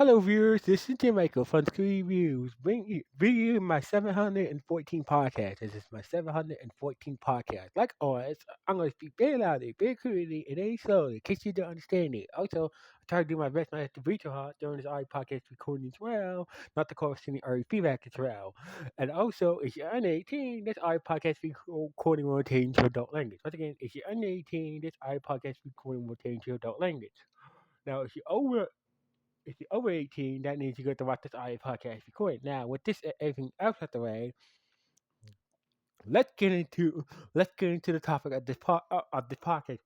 Hello, viewers. This is Jim Michael from Screen Reviews. Bring you my 714 podcast. This is my 714 podcast. Like always, I'm going to speak very loudly, very clearly, and very slowly, in case you don't understand it. Also, I try to do my best not to breach your heart during this audio podcast recording as well, not to cause any early feedback as well. And also, if you're under 18, this audio podcast recording will change to adult language. Once again, if you're under 18, this audio podcast recording will change to adult language. Now, if you're over 18, that means you get to watch this audio podcast recorded. Now, with this everything else out the way, let's get into the topic of this podcast.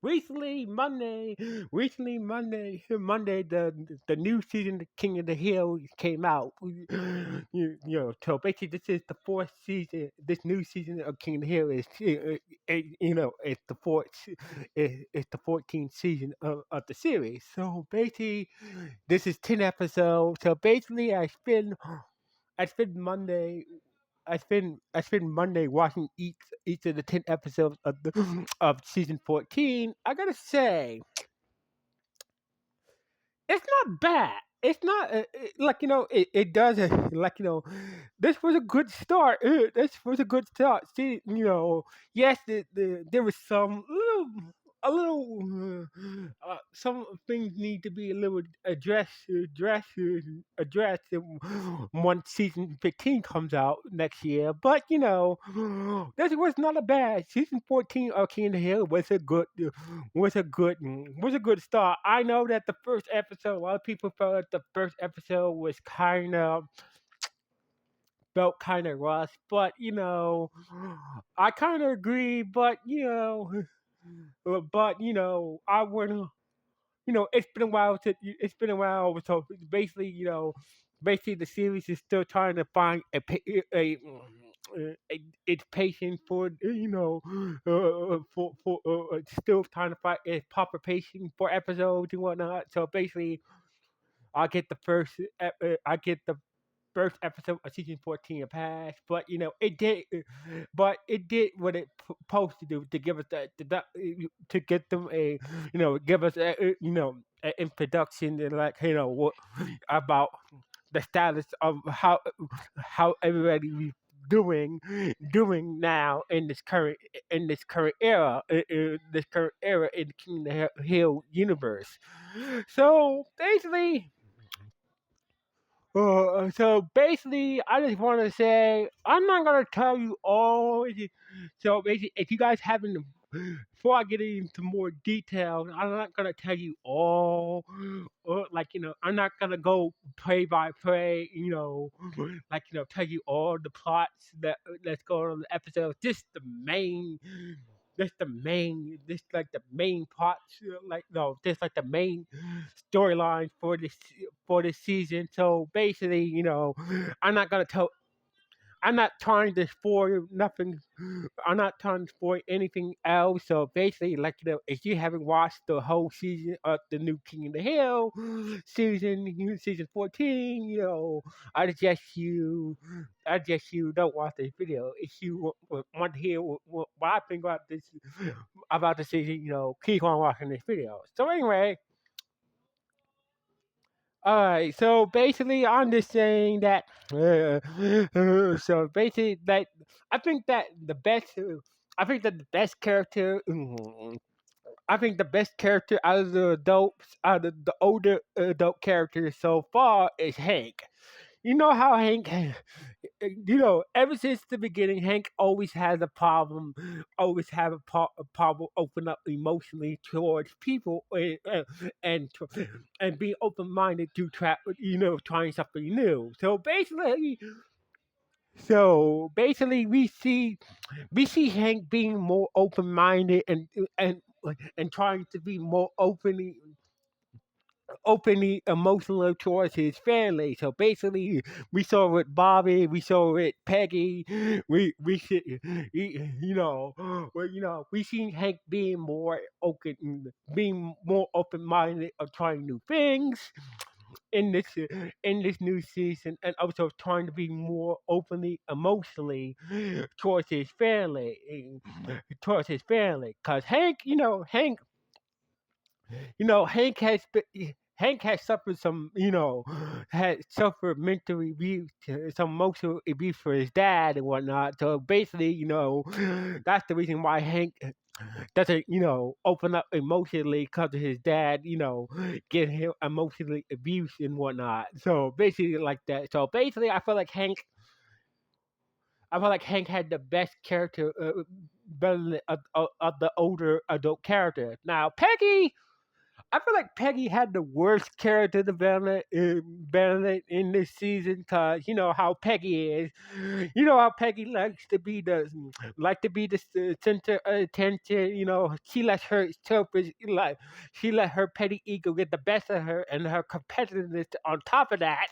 Monday, the new season of King of the Hill came out. So basically, this is the fourth season. This new season of King of the Hill it's the it's the 14th season of the series. So basically, this is 10 episodes. So basically, I spend Monday I spend Monday watching each of the 10 episodes of the of season 14. I gotta say, it's not bad. It's not it does this was a good start. This was a good start. See, yes, there was a little some things need to be a little addressed once season 15 comes out next year. But this was not a bad season 14 of King of the Hill was a good start. I know that the first episode, a lot of people felt that the first episode was kind of rushed, but I kind of agree. I wouldn't. It's been a while. It's been a while. So basically the series is still trying to find its pacing for still trying to find its proper pacing for episodes and whatnot. So basically, I get the first I get the first episode of season 14 a pass, but it did what it supposed to do to give us to get them give us an introduction and what about the status of how everybody doing doing now in this current era in the King Hill universe. So basically, I just want to say I'm not gonna tell you all. So basically, if you guys haven't, before I get into more details, I'm not gonna tell you all. Or I'm not gonna go play by play. Tell you all the plots that's going on in the episode. Just like the main plots, just like the main storyline for this season. So basically, I'm not gonna tell. I'm not trying to spoil nothing. I'm not trying to spoil anything else. So basically, if you haven't watched the whole season of the new King of the Hill season 14, I suggest you don't watch this video. If you want to hear what I think about the season, keep on watching this video. So anyway, alright, so basically, I'm just saying that. So basically, that I think that the best. I think that the best character. I think the best character out of the older adult characters so far is Hank. You know how Hank, ever since the beginning, Hank always has a problem, always have a problem open up emotionally towards people and being open minded to trying something new. So basically, we see Hank being more open minded and and trying to be more openly emotional towards his family. So basically, we saw with Bobby, we saw with Peggy, we see, we seen Hank being more open minded of trying new things in this new season, and also trying to be more openly emotionally towards his family, Cause Hank, Hank has been. Hank had suffered some, had suffered mental abuse, some emotional abuse for his dad and whatnot. So basically, that's the reason why Hank doesn't, open up emotionally because of his dad, getting him emotionally abused and whatnot. So basically, like that. So basically, I feel like Hank had the best character, better than of the older adult characters. Now, Peggy, I feel like Peggy had the worst character development in this season because you know how Peggy is. You know how Peggy likes to be the center of attention. She lets her selfish like she let her petty ego get the best of her, and her competitiveness on top of that,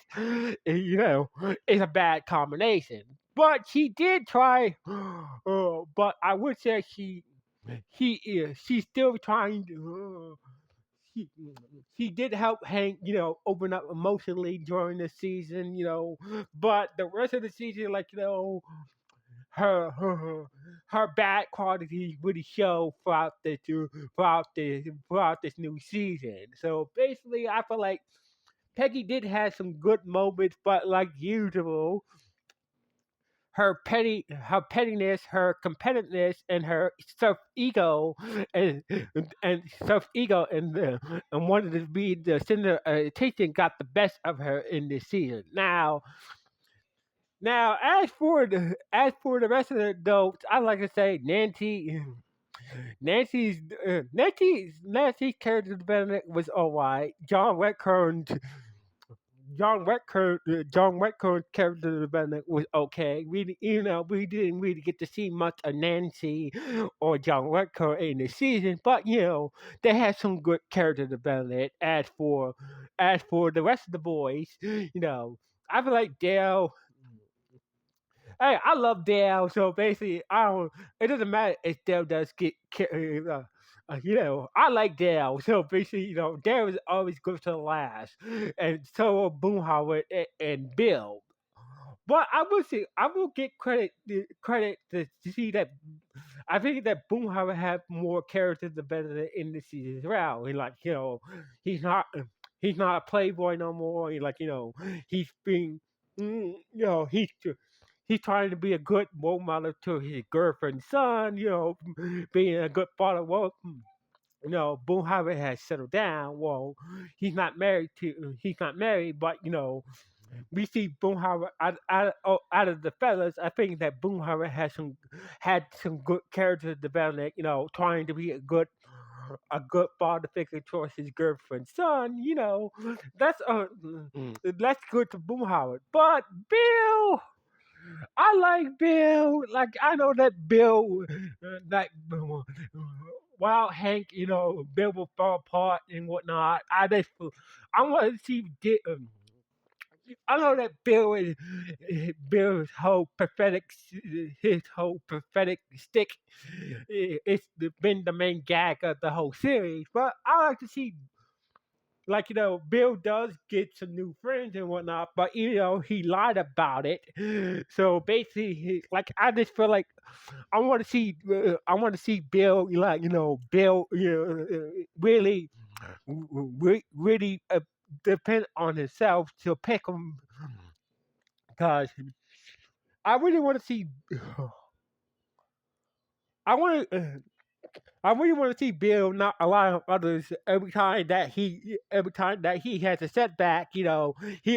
is a bad combination. But she did try. But I would say she's still trying to. She, she did help Hank, open up emotionally during the season, but the rest of the season, like, her her her, her bad qualities really show throughout this new season. So basically, I feel like Peggy did have some good moments, but like usual, her pettiness, her competitiveness, and her self ego, and self ego, and wanted to be the center of attention got the best of her in this season. Now, as for the rest of the adults, I like to say Nancy's character development was alright. John Redkern's character development was okay. We didn't really get to see much of Nancy or John Redkern in the season, but they had some good character development. As for the rest of the boys, I feel like Dale. Hey, I love Dale, so basically, I don't. It doesn't matter if Dale does I like Dale, so basically, Dale is always good to the last, and so are Boomhauer and Bill. But I will get credit to see that I think that Boomhauer had more character development in the season as well. And like he's not he's not a playboy no more. And like he's being he's trying to be a good role model to his girlfriend's son. Being a good father. Well, Boomhauer has settled down. Well, he's not married, but we see Boomhauer out of the fellas. I think that Boomhauer had some good character development. Trying to be a good father figure towards his girlfriend's son. That's good to Boomhauer. But Bill, I like Bill. Like I know that Bill, that while Hank, Bill will fall apart and whatnot. I want to see. I know that Bill's whole prophetic stick. It's been the main gag of the whole series, but I like to see like Bill does get some new friends and whatnot, but he lied about it. So basically, like I just feel like I want to see Bill like Bill really really depend on himself to pick him because I really want to see I want to. I really want to see Bill not allow others every time that he has a setback. He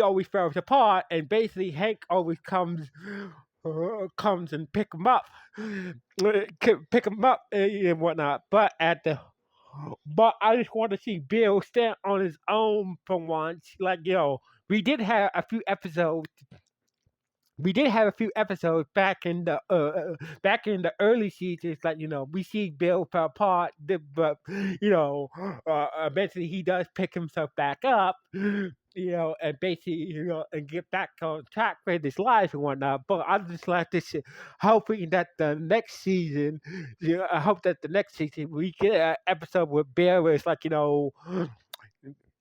always falls apart, and basically Hank always comes and pick him up and whatnot. But I just want to see Bill stand on his own for once. Like we did have a few episodes back in the early seasons. Like we see Bill fell apart, but eventually he does pick himself back up. And basically, and get back on track with his life and whatnot. But I just like this, hoping that the next season, I hope that the next season we get an episode with Bill where it's like,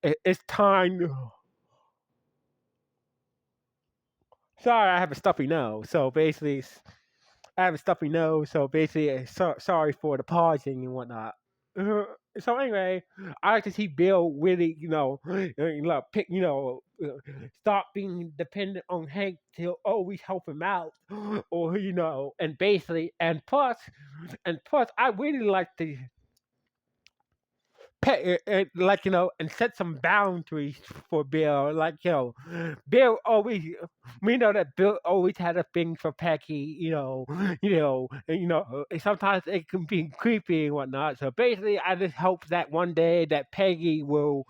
it's time. Sorry, I have a stuffy nose. So basically, I have a stuffy nose. So basically, sorry for the pausing and whatnot. So anyway, I like to see Bill really, pick, stop being dependent on Hank to always help him out, or and basically, and plus, I really like to and set some boundaries for Bill. Bill always, we know that Bill always had a thing for Peggy. And sometimes it can be creepy and whatnot. So basically, I just hope that one day that Peggy will.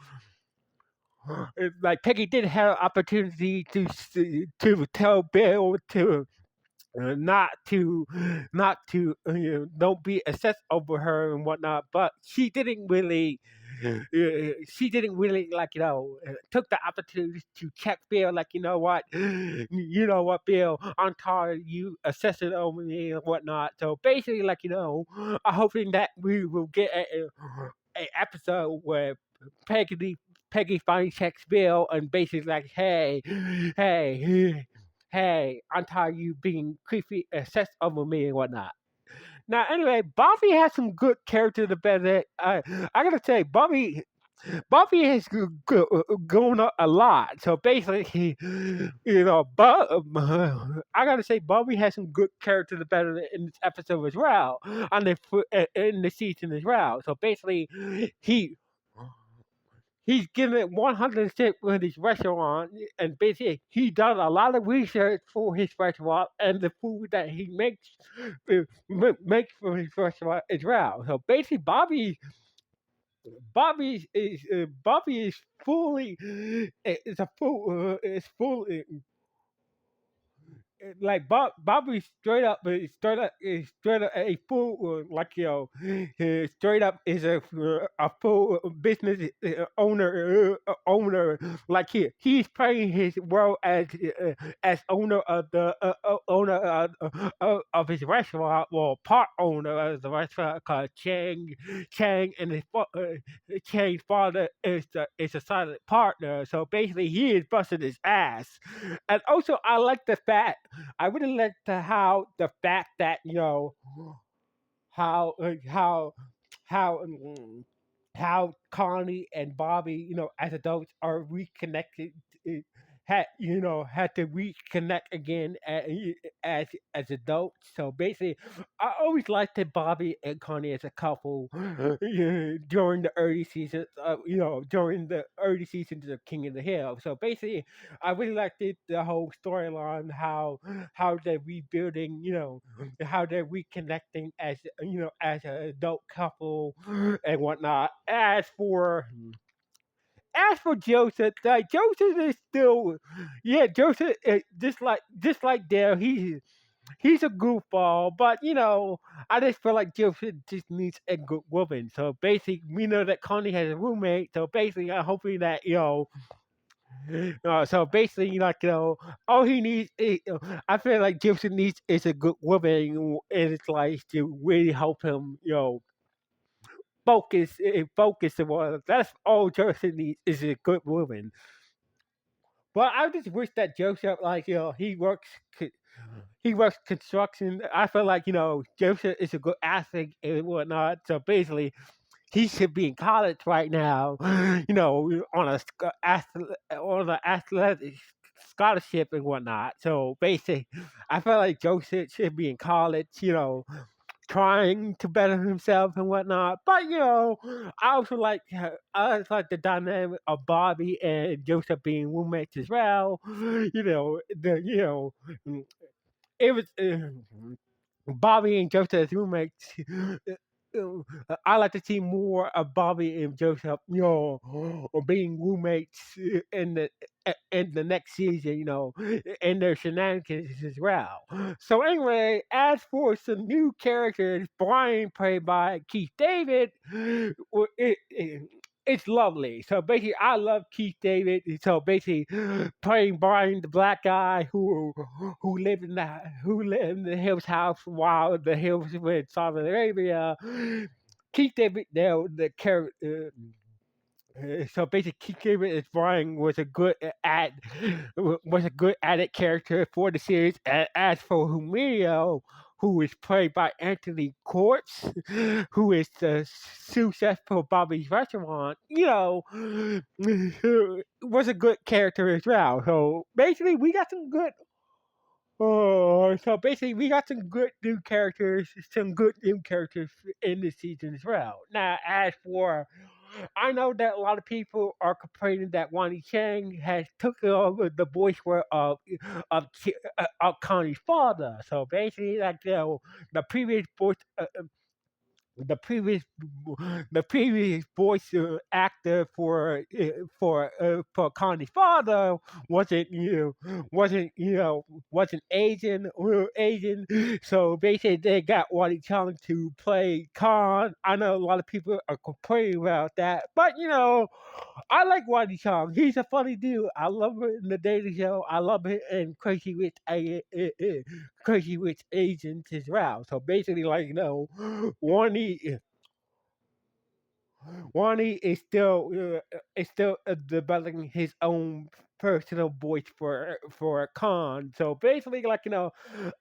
Like Peggy did have opportunity to tell Bill to don't be obsessed over her and whatnot, but she didn't really took the opportunity to check Bill, like, Bill, I'm tired of you obsessing over me and whatnot. So basically, I'm hoping that we will get a episode where Peggy Peggy finally checks Bill and basically like, hey, hey, I'm tired of you being creepy, obsessed over me and whatnot. Now, anyway, Bobby has some good character development. I gotta say, Bobby has grown up a lot. So basically, I gotta say, Bobby has some good character development in this episode as well, in the season as well. So basically, he he's giving it 100% with his restaurant, and basically he does a lot of research for his restaurant and the food that he makes for his restaurant as well. So basically, Bobby is fully is a full is full like Bobby straight up a full straight up is a full business owner, like he's playing his role as owner of the owner of his restaurant, well, part owner of the restaurant called Chang, and Chang's father is a silent partner. So basically he is busting his ass. And also I like the fact I really like the fact that how how Connie and Bobby, as adults are reconnected. Had to reconnect again as adults. So basically, I always liked that Bobby and Connie as a couple during the early seasons. During the early seasons of King of the Hill. So basically, I really liked the whole storyline, how they're rebuilding, how they're reconnecting as an adult couple and whatnot. As for Joseph, like Joseph is still, yeah, Joseph just like Dale, he's a goofball, but I just feel like Joseph just needs a good woman. So basically, we know that Connie has a roommate. So basically, I'm hoping that so basically, all he needs is, I feel like Joseph needs is a good woman in his life to really help him, focus and what. That's all Joseph needs is a good woman. But I just wish that Joseph, like, he works construction. I feel like Joseph is a good athlete and whatnot. So basically, he should be in college right now, on an athletic scholarship and whatnot. So basically, I feel like Joseph should be in college, trying to better himself and whatnot. But I also like the dynamic of Bobby and Joseph being roommates as well. Mm, it was. Bobby and Joseph as roommates. I like to see more of Bobby and Joseph, being roommates in the next season, and their shenanigans as well. So anyway, as for some new characters, Brian played by Keith David, it's lovely. So basically, I love Keith David. So basically, playing Brian, the black guy who lived in the Hills house while the Hills were in Saudi Arabia. Keith David nailed the character. So basically, Keith David as Brian was a good added character for the series. And as for Humio, who is played by Anthony Corpse, who is the successful Bobby's Restaurant, was a good character as well. So basically, we got some good. So basically, we got some good new characters in this season as well. Now, as for, I know that a lot of people are complaining that Wani Chang has took over the voice work of Connie's father. So basically, like the previous voice. The previous the previous voice actor for Connie's father wasn't Asian. So basically they got Wally Chung to play Khan. I know a lot of people are complaining about that, but I like Wally Chung. He's a funny dude. I love him in the Daily Show. I love him in Crazy Rich Asians as well. So basically, like Wani Wani is still developing his own personal voice for Khan. So basically, like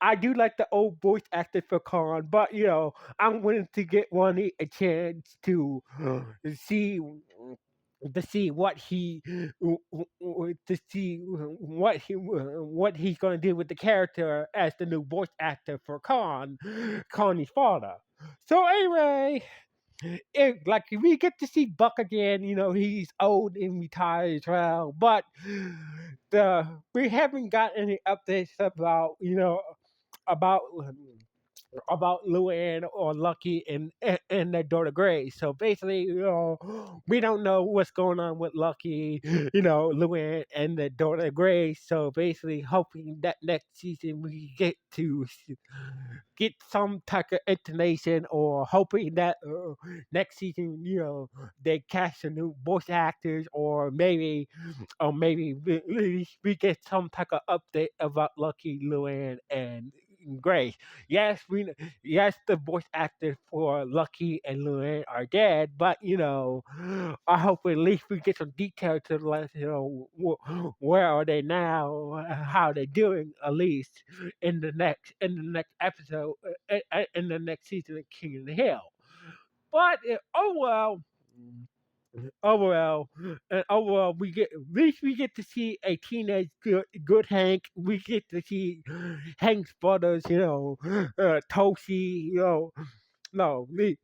I do like the old voice actor for Khan, but I'm willing to get Wani a chance see to see what he to see what he's gonna do with the character as the new voice actor for Connie's father. So anyway, like we get to see Buck again. He's old and retired as well, but we haven't got any updates about about Luann or Lucky and their daughter Grace. So basically, we don't know what's going on with Lucky, Luann and their daughter Grace. So basically, hoping that next season we get some type of information, or hoping that next season, they cast some new voice actors, or maybe we get some type of update about Lucky, Luann, and Grace. Yes, the voice actors for Lucky and Luann are dead, but I hope at least we get some details to let us know where are they now, how they're doing, at least in the next episode, in the next season of King of the Hill. But overall, at least we get to see a teenage good Hank. We get to see Hank's brothers, Toshi, no, we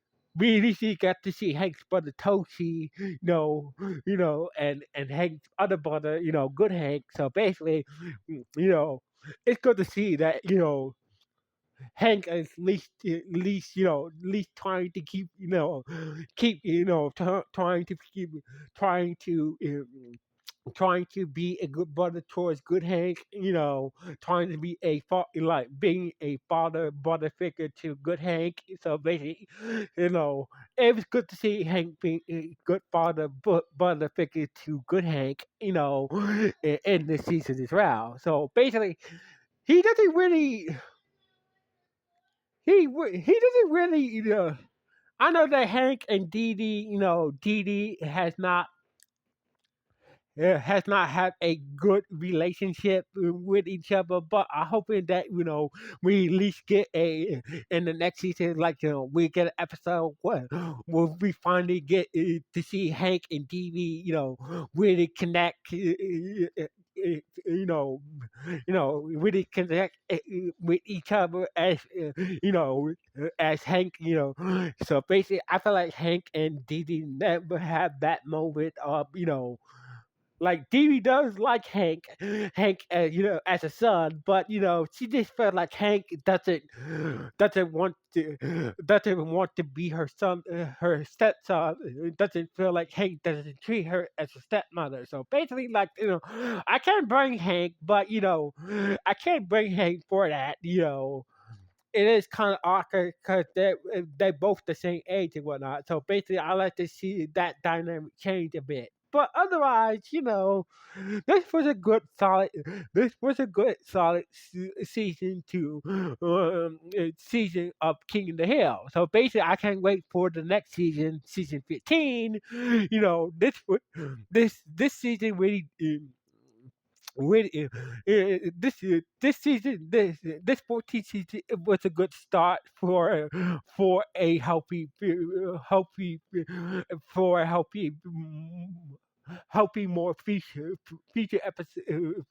at least got to see Hank's brother Toshi, and Hank's other brother, good Hank. So basically, it's good to see that, Hank is at least trying to trying to keep, trying to trying to be a good brother towards good Hank, trying to be like being a brother figure to good Hank. So basically, it was good to see Hank being a good brother figure to good Hank, in this season as well. So basically, he doesn't really he doesn't really I know that Hank and Dee Dee, Dee Dee has not had a good relationship with each other, but I'm hoping that we at least get in the next season, like we get an episode where we finally get to see Hank and Dee Dee, really connect. Really connect with each other as Hank. So basically, I feel like Hank and Dee Dee never have that moment of like Dee Dee does like Hank, as a son, but she just felt like Hank doesn't want to be her son, her stepson. Doesn't feel like Hank doesn't treat her as a stepmother. So basically, like I can't bring Hank, but I can't bring Hank for that. It is kind of awkward because they both the same age and whatnot. So basically, I like to see that dynamic change a bit. But otherwise, this was a good solid. This was a good solid season season of King of the Hill. So basically, I can't wait for the next season, season 15. This season really. with this season, this 14th season, it was a good start for a healthy for a healthy more feature episode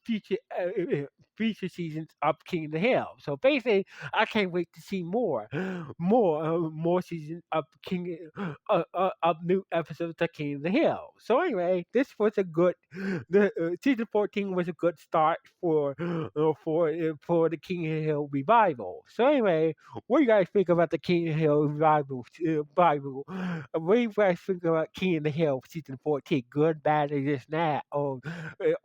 feature seasons of King of the Hill. So basically, I can't wait to see more seasons of of new episodes of King of the Hill. So anyway, this was a good the season 14 was a good start for the King of the Hill revival. So anyway, what do you guys think about the King of the Hill revival? What do you guys think about King of the Hill season 14? Good, bad, or just that, or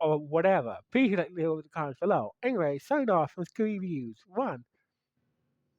whatever? Please let me know in the comments below. Anyway, sign off from Screen Reviews. One.